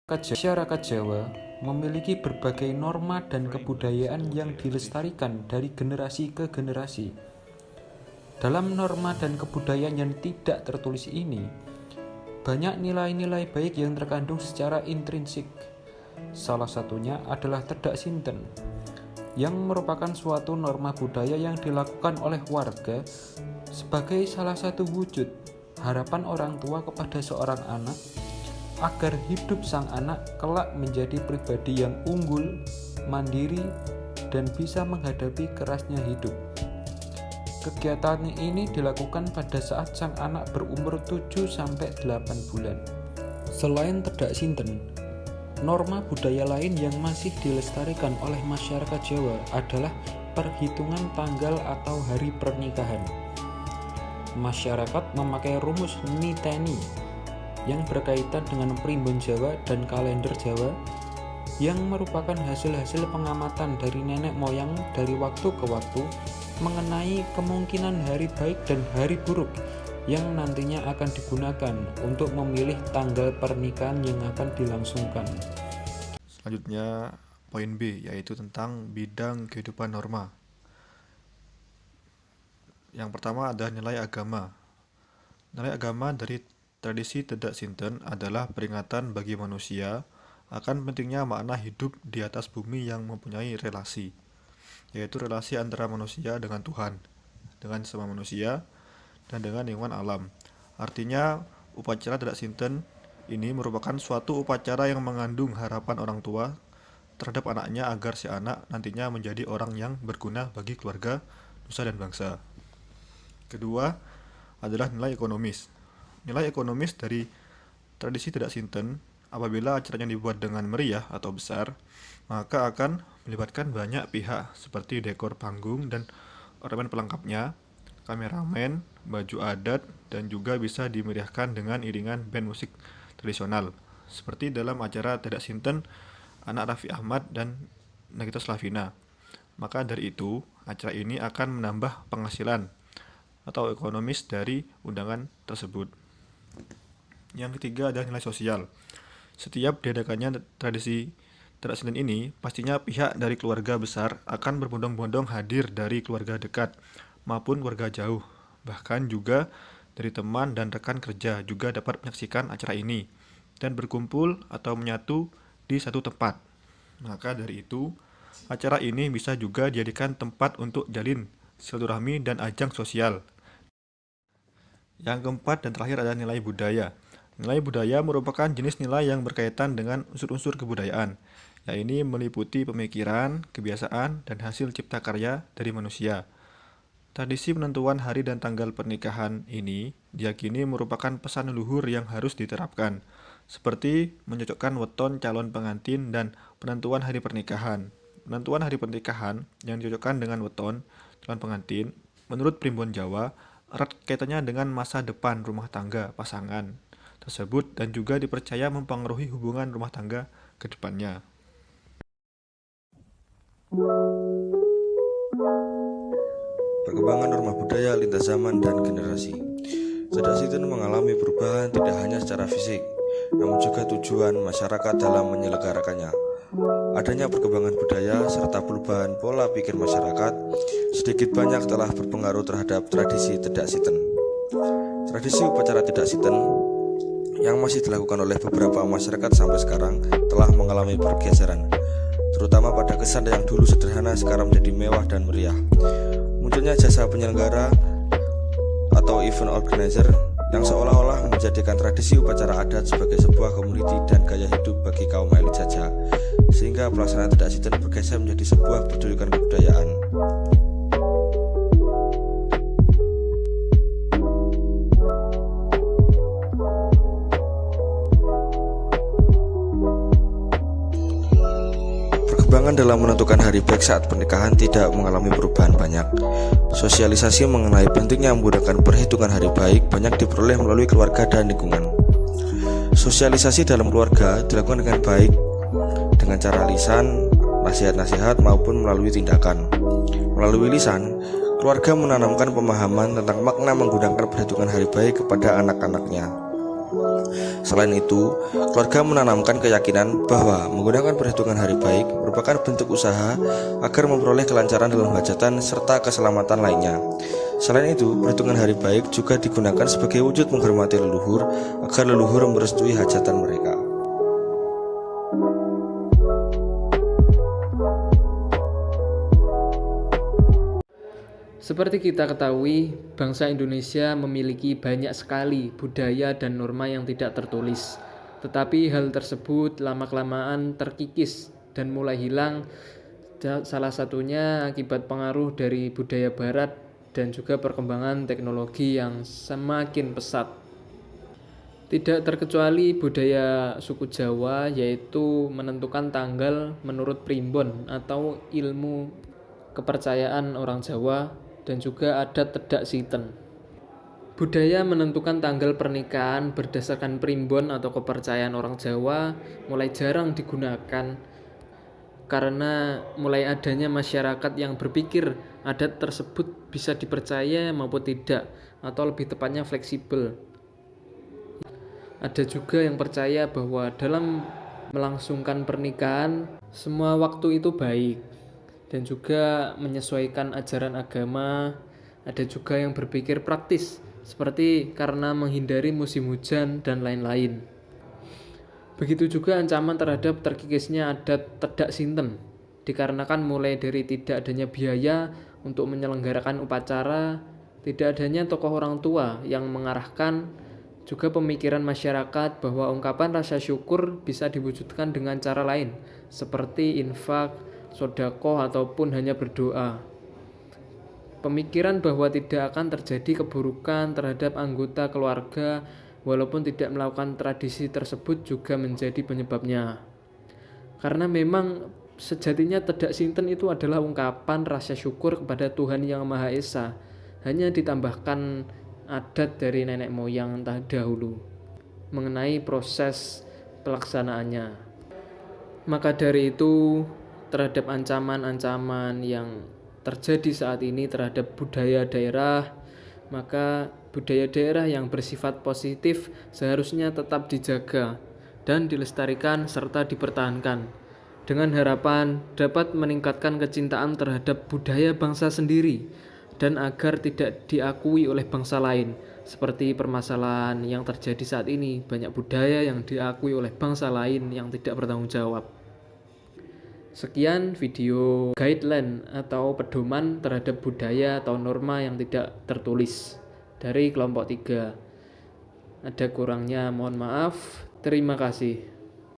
Masyarakat Jawa memiliki berbagai norma dan kebudayaan yang dilestarikan dari generasi ke generasi. Dalam norma dan kebudayaan yang tidak tertulis ini, banyak nilai-nilai baik yang terkandung secara intrinsik. Salah satunya adalah Tedak Sinten, yang merupakan suatu norma budaya yang dilakukan oleh warga sebagai salah satu wujud harapan orang tua kepada seorang anak agar hidup sang anak kelak menjadi pribadi yang unggul, mandiri, dan bisa menghadapi kerasnya hidup. Kegiatan ini dilakukan pada saat sang anak berumur 7-8 bulan. Selain Tedak Sinten, norma budaya lain yang masih dilestarikan oleh masyarakat Jawa adalah perhitungan tanggal atau hari pernikahan. Masyarakat memakai rumus niteni yang berkaitan dengan primbon Jawa dan kalender Jawa yang merupakan hasil-hasil pengamatan dari nenek moyang dari waktu ke waktu mengenai kemungkinan hari baik dan hari buruk yang nantinya akan digunakan untuk memilih tanggal pernikahan yang akan dilangsungkan. Selanjutnya poin B, yaitu tentang bidang kehidupan norma. Yang pertama ada nilai agama. Nilai agama dari tradisi Tedak Sinten adalah peringatan bagi manusia akan pentingnya makna hidup di atas bumi yang mempunyai relasi, yaitu relasi antara manusia dengan Tuhan, dengan sesama manusia, dan dengan lingkungan alam. Artinya, upacara Tedak Sinten ini merupakan suatu upacara yang mengandung harapan orang tua terhadap anaknya agar si anak nantinya menjadi orang yang berguna bagi keluarga, nusa, dan bangsa. Kedua adalah nilai ekonomis. Nilai ekonomis dari tradisi Tedak Sinten, apabila acaranya dibuat dengan meriah atau besar, maka akan melibatkan banyak pihak seperti dekor panggung dan ornamen pelengkapnya, kameramen, baju adat, dan juga bisa dimeriahkan dengan iringan band musik tradisional, seperti dalam acara Tedak Sinten anak Raffi Ahmad dan Nagita Slavina. Maka dari itu, acara ini akan menambah penghasilan atau ekonomis dari undangan tersebut. Yang ketiga adalah nilai sosial. Setiap diadakannya tradisi Tedak Sinten ini, pastinya pihak dari keluarga besar akan berbondong-bondong hadir dari keluarga dekat maupun keluarga jauh. Bahkan juga dari teman dan rekan kerja juga dapat menyaksikan acara ini dan berkumpul atau menyatu di satu tempat. Maka dari itu, acara ini bisa juga dijadikan tempat untuk jalin silaturahmi dan ajang sosial. Yang keempat dan terakhir adalah nilai budaya. Nilai budaya merupakan jenis nilai yang berkaitan dengan unsur-unsur kebudayaan, yaitu meliputi pemikiran, kebiasaan, dan hasil cipta karya dari manusia. Tradisi penentuan hari dan tanggal pernikahan ini diyakini merupakan pesan leluhur yang harus diterapkan, seperti mencocokkan weton calon pengantin dan penentuan hari pernikahan. Penentuan hari pernikahan yang dicocokkan dengan weton calon pengantin, menurut primbon Jawa, erat kaitannya dengan masa depan rumah tangga pasangan tersebut dan juga dipercaya mempengaruhi hubungan rumah tangga ke depannya. Perkembangan norma budaya lintas zaman dan generasi. Tedak Sinten mengalami perubahan tidak hanya secara fisik, namun juga tujuan masyarakat dalam menyelenggarakannya. Adanya perkembangan budaya serta perubahan pola pikir masyarakat sedikit banyak telah berpengaruh terhadap tradisi Tedak Sinten. Tradisi upacara Tedak Sinten yang masih dilakukan oleh beberapa masyarakat sampai sekarang telah mengalami pergeseran, terutama pada kesan yang dulu sederhana sekarang menjadi mewah dan meriah. Munculnya jasa penyelenggara atau event organizer yang seolah-olah menjadikan tradisi upacara adat sebagai sebuah komuniti dan gaya hidup bagi kaum elit saja, sehingga pelaksanaan Tedak Sinten bergeser menjadi sebuah pertunjukan kebudayaan. Perkembangan dalam menentukan hari baik saat pernikahan tidak mengalami perubahan banyak. Sosialisasi mengenai pentingnya menggunakan perhitungan hari baik banyak diperoleh melalui keluarga dan lingkungan. Sosialisasi dalam keluarga dilakukan dengan baik dengan cara lisan, nasihat-nasihat maupun melalui tindakan. Melalui lisan, keluarga menanamkan pemahaman tentang makna menggunakan perhitungan hari baik kepada anak-anaknya. Selain itu, keluarga menanamkan keyakinan bahwa menggunakan perhitungan hari baik merupakan bentuk usaha agar memperoleh kelancaran dalam hajatan serta keselamatan lainnya. Selain itu, perhitungan hari baik juga digunakan sebagai wujud menghormati leluhur agar leluhur merestui hajatan mereka. Seperti kita ketahui, bangsa Indonesia memiliki banyak sekali budaya dan norma yang tidak tertulis. Tetapi hal tersebut lama-kelamaan terkikis dan mulai hilang, salah satunya akibat pengaruh dari budaya barat dan juga perkembangan teknologi yang semakin pesat. Tidak terkecuali budaya suku Jawa, yaitu menentukan tanggal menurut primbon atau ilmu kepercayaan orang Jawa, dan juga adat tedak siten. Budaya menentukan tanggal pernikahan berdasarkan primbon atau kepercayaan orang Jawa mulai jarang digunakan karena mulai adanya masyarakat yang berpikir adat tersebut bisa dipercaya maupun tidak, atau lebih tepatnya fleksibel. Ada juga yang percaya bahwa dalam melangsungkan pernikahan semua waktu itu baik dan juga menyesuaikan ajaran agama. Ada juga yang berpikir praktis, seperti karena menghindari musim hujan dan lain-lain. Begitu juga ancaman terhadap terkikisnya adat tedak sinten, dikarenakan mulai dari tidak adanya biaya untuk menyelenggarakan upacara, tidak adanya tokoh orang tua yang mengarahkan, juga pemikiran masyarakat bahwa ungkapan rasa syukur bisa diwujudkan dengan cara lain, seperti infak, sedekah, ataupun hanya berdoa. Pemikiran bahwa tidak akan terjadi keburukan terhadap anggota keluarga walaupun tidak melakukan tradisi tersebut juga menjadi penyebabnya. Karena memang sejatinya tedak sinten itu adalah ungkapan rasa syukur kepada Tuhan Yang Maha Esa, hanya ditambahkan adat dari nenek moyang dahulu mengenai proses pelaksanaannya. Maka dari itu, terhadap ancaman-ancaman yang terjadi saat ini terhadap budaya daerah, maka budaya daerah yang bersifat positif seharusnya tetap dijaga dan dilestarikan serta dipertahankan, dengan harapan dapat meningkatkan kecintaan terhadap budaya bangsa sendiri dan agar tidak diakui oleh bangsa lain. Seperti permasalahan yang terjadi saat ini, banyak budaya yang diakui oleh bangsa lain yang tidak bertanggung jawab. Sekian video guideline atau pedoman terhadap budaya atau norma yang tidak tertulis dari kelompok 3. Ada kurangnya mohon maaf. Terima kasih.